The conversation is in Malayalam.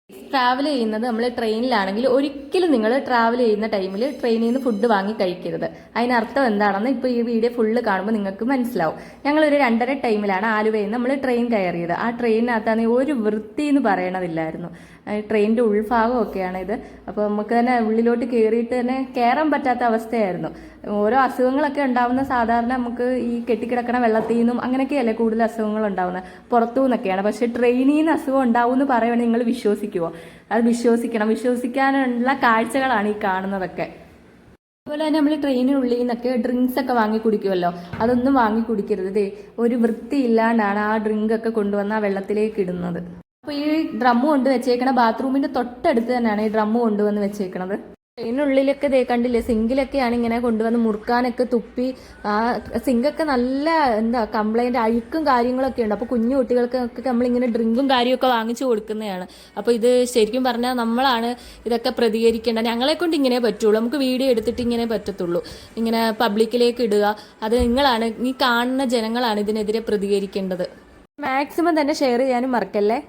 ട്രാവൽ ചെയ്യുന്നത് നമ്മൾ ട്രെയിനിലാണെങ്കിൽ ഒരിക്കലും നിങ്ങൾ ട്രാവൽ ചെയ്യുന്ന ടൈമിൽ ട്രെയിനിൽ നിന്ന് ഫുഡ് വാങ്ങി കഴിക്കരുത്. അതിനർത്ഥം എന്താണെന്ന് ഇപ്പോൾ ഈ വീഡിയോ ഫുള്ള് കാണുമ്പോൾ നിങ്ങൾക്ക് മനസ്സിലാവും. ഞങ്ങളൊരു 2:30 ടൈമിലാണ് ആലുവയിൽ നിന്ന് നമ്മൾ ട്രെയിൻ കയറിയത്. ആ ട്രെയിനിനകത്താണെങ്കിൽ ഒരു വൃത്തി എന്ന് പറയണതില്ലായിരുന്നു. ട്രെയിനിൻ്റെ ഉൾഭാഗമൊക്കെയാണ് ഇത്. അപ്പോൾ നമുക്ക് തന്നെ ഉള്ളിലോട്ട് കയറിയിട്ട് തന്നെ കയറാൻ പറ്റാത്ത അവസ്ഥയായിരുന്നു. ഓരോ അസുഖങ്ങളൊക്കെ ഉണ്ടാവുന്ന സാധാരണ നമുക്ക് ഈ കെട്ടിക്കിടക്കണ വെള്ളത്തിൽ നിന്നും അങ്ങനെയൊക്കെയല്ലേ കൂടുതൽ അസുഖങ്ങൾ ഉണ്ടാവുന്നത്, പുറത്തു നിന്നൊക്കെയാണ്. പക്ഷേ ട്രെയിനിൽ നിന്ന് അസുഖം ഉണ്ടാവും എന്ന് പറയുകയാണെങ്കിൽ നിങ്ങൾ വിശ്വസിക്കുമോ? അത് വിശ്വസിക്കണം. വിശ്വസിക്കാനുള്ള കാഴ്ചകളാണ് ഈ കാണുന്നതൊക്കെ. അതുപോലെ തന്നെ നമ്മൾ ട്രെയിനിനുള്ളിൽ നിന്നൊക്കെ ഡ്രിങ്ക്സ് ഒക്കെ വാങ്ങി കുടിക്കുമല്ലോ, അതൊന്നും വാങ്ങി കുടിക്കരുത്. ഒരു വൃത്തി ഇല്ലാണ്ടാണ് ആ ഡ്രിങ്ക് ഒക്കെ കൊണ്ടുവന്ന് ആ വെള്ളത്തിലേക്ക് ഇടുന്നത്. അപ്പോൾ ഈ ഡ്രമ്മ് കൊണ്ട് വെച്ചേക്കണ ബാത്റൂമിന്റെ തൊട്ടടുത്ത് തന്നെയാണ് ഈ ഡ്രമ്മ് കൊണ്ടുവന്ന് വെച്ചേക്കണത്. ട്രെയിനുള്ളിലൊക്കെ കണ്ടില്ലേ, സിങ്കിലൊക്കെയാണ് ഇങ്ങനെ കൊണ്ടുവന്ന് മുറുക്കാനൊക്കെ തുപ്പി. ആ സിങ്കൊക്കെ നല്ല കംപ്ലൈന്റ് അഴുക്കും കാര്യങ്ങളൊക്കെ ഉണ്ട്. അപ്പോൾ കുഞ്ഞു കുട്ടികൾക്കൊക്കെ നമ്മളിങ്ങനെ ഡ്രിങ്കും കാര്യമൊക്കെ വാങ്ങിച്ചു കൊടുക്കുന്നതാണ്. അപ്പോൾ ഇത് ശരിക്കും പറഞ്ഞാൽ നമ്മളാണ് ഇതൊക്കെ പ്രതികരിക്കേണ്ടത്. ഞങ്ങളെ കൊണ്ട് ഇങ്ങനെ പറ്റുള്ളൂ, നമുക്ക് വീഡിയോ എടുത്തിട്ട് ഇങ്ങനെ പറ്റത്തുള്ളൂ. ഇങ്ങനെ പബ്ലിക്കിലേക്ക് ഇടുക, അത് നിങ്ങളാണ്, ഈ കാണുന്ന ജനങ്ങളാണ് ഇതിനെതിരെ പ്രതികരിക്കേണ്ടത്. മാക്സിമം തന്നെ ഷെയർ ചെയ്യാനും മറക്കല്ലേ.